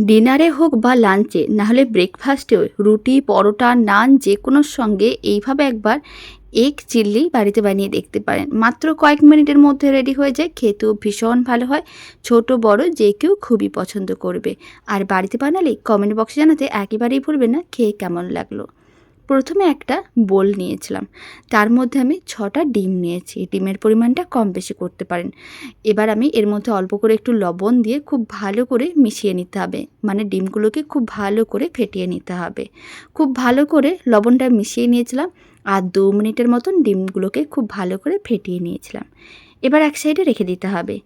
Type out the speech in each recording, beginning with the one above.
ডিনারে হোক বা লাঞ্চে নাহলে ব্রেকফাস্টেও রুটি পরোটা নান যে কোনোর সঙ্গে এইভাবে একবার এগ চিল্লি বাড়িতে বানিয়ে দেখতে পারেন। মাত্র কয়েক মিনিটের মধ্যে রেডি হয়ে যায়, খেতেও ভীষণ ভালো হয়। ছোট বড় যে কেউ খুবই পছন্দ করবে। আর বাড়িতে বানালে কমেন্ট বক্সে জানাতে একেবারেই ভুলবেন না খেয়ে কেমন লাগলো। প্রথমে একটা বোল নিয়েছিলাম, তার মধ্যে আমি 6টা ডিম নিয়েছি। ডিমের পরিমাণটা কম বেশি করতে পারেন। এবার আমি এর মধ্যে অল্প করে একটু লবণ দিয়ে খুব ভালো করে মিশিয়ে নিতে হবে, মানে ডিমগুলোকে খুব ভালো করে ফেটিয়ে নিতে হবে। খুব ভালো করে লবণটা মিশিয়ে নিয়েছিলাম আর 2 মিনিটের মতন ডিমগুলোকে খুব ভালো করে ফেটিয়ে নিয়েছিলাম। এবার এক সাইডে রেখে দিতে হবে।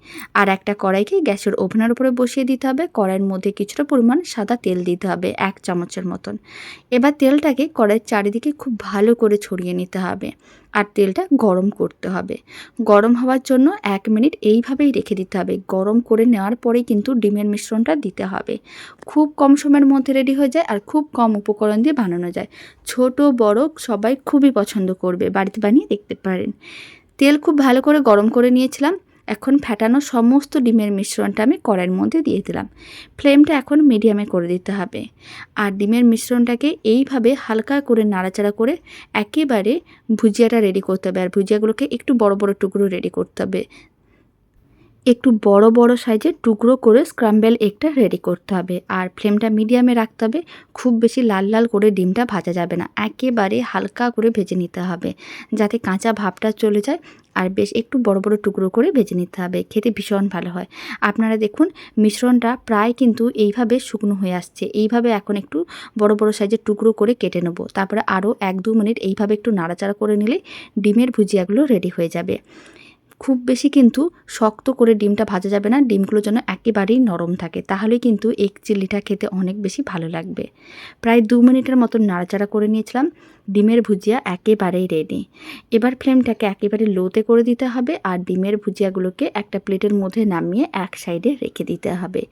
আর একটা কড়াইকে গ্যাসের ওভেনের উপরে বসিয়ে দিতে হবে। কড়াইয়ের মধ্যে কিছুটা পরিমাণ সাদা তেল দিতে হবে, 1 চামচের মতন। এবার তেলটাকে কড়াইয়ের চারিদিকে খুব ভালো করে ছড়িয়ে নিতে হবে আর তেলটা গরম করতে হবে। গরম হওয়ার জন্য 1 মিনিট এইভাবেই রেখে দিতে হবে। গরম করে নেওয়ার পরেই কিন্তু ডিমের মিশ্রণটা দিতে হবে। খুব কম সময়ের মধ্যে রেডি হয়ে যায় আর খুব কম উপকরণ দিয়ে বানানো যায়। ছোট বড় সবাই খুবই পছন্দ করবে, বাড়িতে বানিয়ে দেখতে পারেন। তেল খুব ভালো করে গরম করে নিয়েছিলাম। এখন ফেটানো সমস্ত ডিমের মিশ্রণটা আমি কড়াইয়ের মধ্যে দিয়ে দিলাম। ফ্লেমটা এখন মিডিয়ামে করে দিতে হবে। আর ডিমের মিশ্রণটাকে এইভাবে হালকা করে নাড়াচাড়া করে একেবারে ভুজিয়াটা রেডি করতে হবে। আর ভুজিয়াগুলোকে একটু বড় বড় টুকরো রেডি করতে হবে। একটু বড় বড় সাইজের টুকরো করে স্ক্রাম্বল এগটা রেডি করতে হবে। আর ফ্লেমটা মিডিয়ামে রাখতে হবে। খুব বেশি লাল লাল করে ডিমটা ভাজা যাবে না, একেবারে হালকা করে ভেজে নিতে হবে যাতে কাঁচা ভাবটা চলে যায়। আর বেশ একটু বড় বড় টুকরো করে ভেজে নিতে হবে, খেতে ভীষণ ভালো হয়। আপনারা দেখুন মিশ্রণটা প্রায় কিন্তু এইভাবে শুকনো হয়ে আসছে। এইভাবে এখন একটু বড় বড় সাইজের টুকরো করে কেটে নেব। তারপরে আরও 1-2 মিনিট এইভাবে একটু নাড়াচাড়া করে নিলে ডিমের ভুজিয়াগুলো রেডি হয়ে যাবে। খুব বেশি কিন্তু শক্ত করে ডিমটা ভাজা যাবে না, ডিমগুলো যেন একেবারেই নরম থাকে, তাহলে কিন্তু এগ চিল্লিটা খেতে অনেক বেশি ভালো লাগবে। প্রায় 2 মিনিটের মতো নাড়াচাড়া করে নিয়েছিলাম। ডিমের ভুজিয়া একেবারেই রেডি। এবার ফ্লেমটাকে একেবারে লোতে করে দিতে হবে আর ডিমের ভুজিয়াগুলোকে একটা প্লেটের মধ্যে নামিয়ে এক সাইডে রেখে দিতে হবে।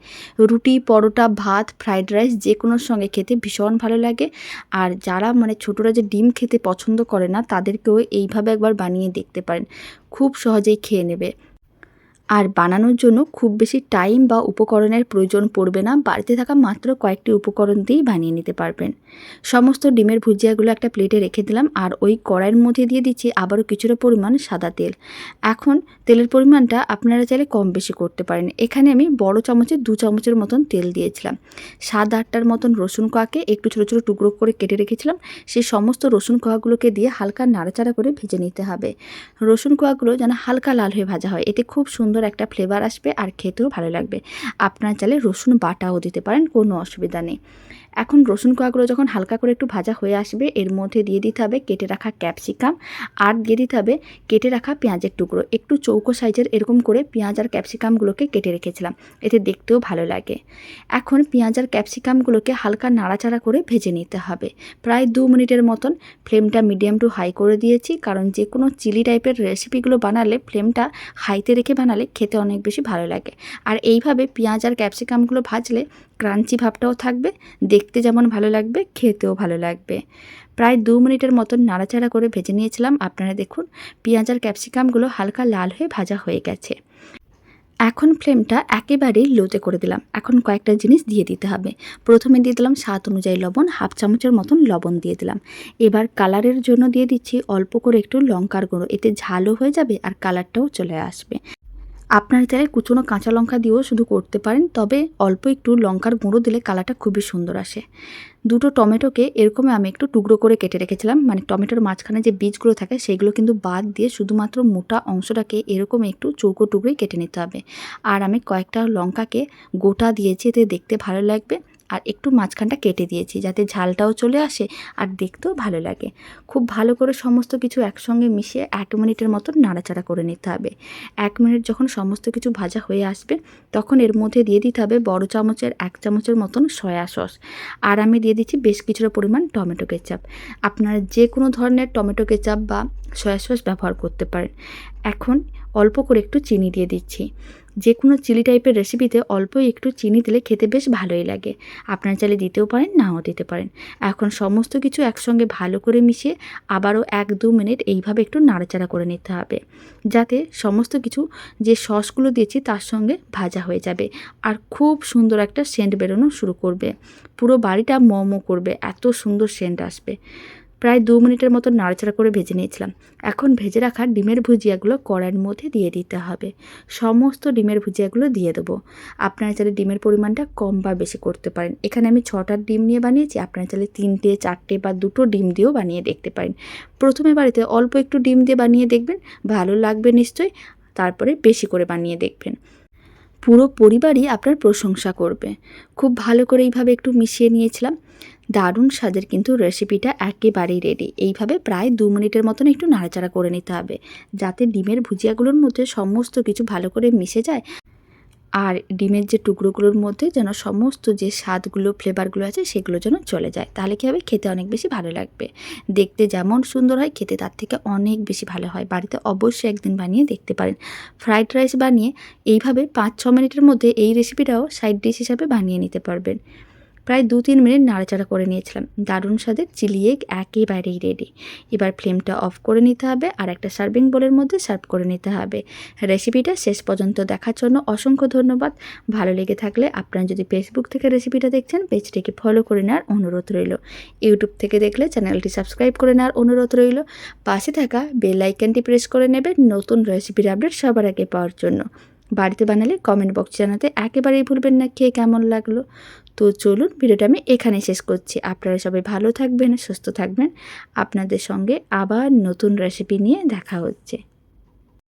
রুটি পরোটা ভাত ফ্রাইড রাইস যে কোনোর সঙ্গে খেতে ভীষণ ভালো লাগে। আর যারা ছোটরা যে ডিম খেতে পছন্দ করে না তাদেরকেও এইভাবে একবার বানিয়ে দেখতে পারেন, খুব সহজেই খেয়ে নেবে। আর বানানোর জন্য খুব বেশি টাইম বা উপকরণের প্রয়োজন পড়বে না, বাড়িতে থাকা মাত্র কয়েকটি উপকরণ দিয়েই বানিয়ে নিতে পারবেন। সমস্ত ডিমের ভুজিয়াগুলো একটা প্লেটে রেখে দিলাম আর ওই কড়াইয়ের মধ্যে দিয়ে দিচ্ছি আবারও কিছুটা পরিমাণ সাদা তেল। এখন তেলের পরিমাণটা আপনারা চাইলে কম বেশি করতে পারেন। এখানে আমি বড় চামচে 2 চামচের মতন তেল দিয়েছিলাম। 7-8টার মতন রসুন কোয়াকে একটু ছোটো ছোটো টুকরো করে কেটে রেখেছিলাম, সেই সমস্ত রসুন কোয়াগুলোকে দিয়ে হালকা নাড়াচাড়া করে ভেজে নিতে হবে। রসুন কোয়াগুলো যেন হালকা লাল হয়ে ভাজা হয়, এতে খুব সুন্দর একটা ফ্লেভার আসবে আর খেতেও ভালো লাগবে। আপনারা চাইলে রসুন বাটাও দিতে পারেন, কোনো অসুবিধা নেই। এখন রসুন কোয়াগুলো যখন হালকা করে একটু ভাজা হয়ে আসবে এর মধ্যে দিয়ে দিতে হবে কেটে রাখা ক্যাপসিকাম আর দিয়ে দিতে হবে কেটে রাখা পেঁয়াজের টুকরো। একটু চৌকো সাইজের এরকম করে পেঁয়াজ আর ক্যাপসিকামগুলোকে কেটে রেখেছিলাম, এতে দেখতেও ভালো লাগে। এখন পেঁয়াজ আর ক্যাপসিকামগুলোকে হালকা নাড়াচাড়া করে ভেজে নিতে হবে প্রায় 2 মিনিটের মতন। ফ্লেমটা মিডিয়াম টু হাই করে দিয়েছি, কারণ যে কোনো চিলি টাইপের রেসিপিগুলো বানালে ফ্লেমটা হাইতে রেখে বানালে খেতে অনেক বেশি ভালো লাগে। আর এইভাবে পেঁয়াজ আর ক্যাপসিকামগুলো ভাজলে ক্রাঞ্চি ভাবটাও থাকবে, দেখতে যেমন ভালো লাগবে খেতেও ভালো লাগবে। প্রায় 2 মিনিটের মতন নাড়াচাড়া করে ভেজে নিয়েছিলাম। আপনারা দেখুন পেঁয়াজ আর ক্যাপসিকামগুলো হালকা লাল হয়ে ভাজা হয়ে গেছে। এখন ফ্লেমটা একেবারেই লোতে করে দিলাম। এখন কয়েকটা জিনিস দিয়ে দিতে হবে। প্রথমে দিয়ে দিলাম স্বাদ অনুযায়ী লবণ, 1/2 চামচের মতন লবণ দিয়ে দিলাম। এবার কালারের জন্য দিয়ে দিচ্ছি অল্প করে একটু লঙ্কার গুঁড়ো, এতে ঝালও হয়ে যাবে আর কালারটাও চলে আসবে। আপনারা চাইলে কুচনো কাঁচা লঙ্কা দিয়েও শুধু করতে পারেন, তবে অল্প একটু লঙ্কার গুঁড়ো দিলে কালারটা খুবই সুন্দর আসে। 2টো টমেটোকে এরকম আমি একটু টুকরো করে কেটে রেখেছিলাম, মানে টমেটোর মাঝখানে যে বীজগুলো থাকে সেগুলো কিন্তু বাদ দিয়ে শুধুমাত্র মোটা অংশটাকে এরকম একটু চৌকো টুকরোই কেটে নিতে হবে। আর আমি কয়েকটা লঙ্কাকে গোটা দিয়েছি, এতে দেখতে ভালো লাগবে। আর একটু মাঝখানটা কেটে দিয়েছি যাতে ঝালটাও চলে আসে আর দেখতেও ভালো লাগে। খুব ভালো করে সমস্ত কিছু একসঙ্গে মিশিয়ে 1 মিনিটের মতন নাড়াচাড়া করে নিতে হবে। 1 মিনিট যখন সমস্ত কিছু ভাজা হয়ে আসবে তখন এর মধ্যে দিয়ে দিতে হবে বড় চামচের 1 চামচের মতন সয়া সস। আর আমি দিয়ে দিচ্ছি বেশ কিছুটা পরিমাণ টমেটো কেচাপ। আপনারা যে কোনো ধরনের টমেটো কেচাপ বা সয়া সস ব্যবহার করতে পারেন। এখন অল্প করে একটু চিনি দিয়ে দিচ্ছি। যে কোনো চিলি টাইপের রেসিপিতে অল্প একটু চিনি দিলে খেতে বেশ ভালোই লাগে। আপনারা চাইলে দিতেও পারেন, নাও দিতে পারেন। এখন সমস্ত কিছু একসঙ্গে ভালো করে মিশিয়ে আবারও 1-2 মিনিট এইভাবে একটু নাড়াচাড়া করে নিতে হবে, যাতে সমস্ত কিছু যে সসগুলো দিয়েছি তার সঙ্গে ভাজা হয়ে যাবে আর খুব সুন্দর একটা সেন্ট বেরোনো শুরু করবে। পুরো বাড়িটা মোমো করবে, এত সুন্দর সেন্ট আসবে। প্রায় 2 মিনিটের মতো নাড়াচাড়া করে ভেজে নিয়েছিলাম। এখন ভেজে রাখা ডিমের ভুজিয়াগুলো কড়াইয়ের মধ্যে দিয়ে দিতে হবে। সমস্ত ডিমের ভুজিয়াগুলো দিয়ে দেবো। আপনারা চাইলে ডিমের পরিমাণটা কম বা বেশি করতে পারেন। এখানে আমি 6টা ডিম নিয়ে বানিয়েছি, আপনারা চাইলে 3টে, 4টে বা 2টো ডিম দিয়েও বানিয়ে দেখতে পারেন। প্রথমে বাড়িতে অল্প একটু ডিম দিয়ে বানিয়ে দেখবেন, ভালো লাগবে নিশ্চয়ই। তারপরে বেশি করে বানিয়ে দেখবেন, পুরো পরিবারই আপনার প্রশংসা করবে। খুব ভালো করে এইভাবে একটু মিশিয়ে নিয়েছিলাম। দারুণ স্বাদের কিন্তু রেসিপিটা একেবারেই রেডি। এইভাবে প্রায় 2 মিনিটের মতন একটু নাড়াচাড়া করে নিতে হবে, যাতে ডিমের ভুজিয়াগুলোর মধ্যে সমস্ত কিছু ভালো করে মিশে যায় আর ডিমের যে টুকরোগুলোর মধ্যে যেন সমস্ত যে স্বাদগুলো, ফ্লেভারগুলো আছে সেগুলো যেন চলে যায়। তাহলে কী হবে, খেতে অনেক বেশি ভালো লাগবে। দেখতে যেমন সুন্দর হয়, খেতে তার থেকে অনেক বেশি ভালো হয়। বাড়িতে অবশ্যই একদিন বানিয়ে দেখতে পারেন। ফ্রাইড রাইস বানিয়ে এইভাবে 5-6 মিনিটের মধ্যে এই রেসিপিটাও সাইড ডিশ হিসাবে বানিয়ে নিতে পারবেন। প্রায় 2-3 মিনিট নাড়াচাড়া করে নিয়েছিলাম। দারুণ স্বাদের চিলি এগ একেবারেই রেডি। এবার ফ্লেমটা অফ করে নিতে হবে আর একটা সার্ভিং বোলের মধ্যে সার্ভ করে নিতে হবে। রেসিপিটা শেষ পর্যন্ত দেখার জন্য অসংখ্য ধন্যবাদ। ভালো লেগে থাকলে আপনারা যদি ফেসবুক থেকে রেসিপিটা দেখছেন, পেজটিকে ফলো করে নেওয়ার অনুরোধ রইল। ইউটিউব থেকে দেখলে চ্যানেলটি সাবস্ক্রাইব করে নেওয়ার অনুরোধ রইল। পাশে থাকা বেল আইকনটি প্রেস করে নেবেন নতুন রেসিপির আপডেট সবার আগে পাওয়ার জন্য। বাড়িতে বানালে কমেন্ট বক্স জানাতে একেবারেই ভুলবেন না খেয়ে কেমন লাগলো। তো চলুন, ভিডিওটা আমি এখানে শেষ করছি। আপনারা সবাই ভালো থাকবেন, সুস্থ থাকবেন। আপনাদের সঙ্গে আবার নতুন রেসিপি নিয়ে দেখা হচ্ছে।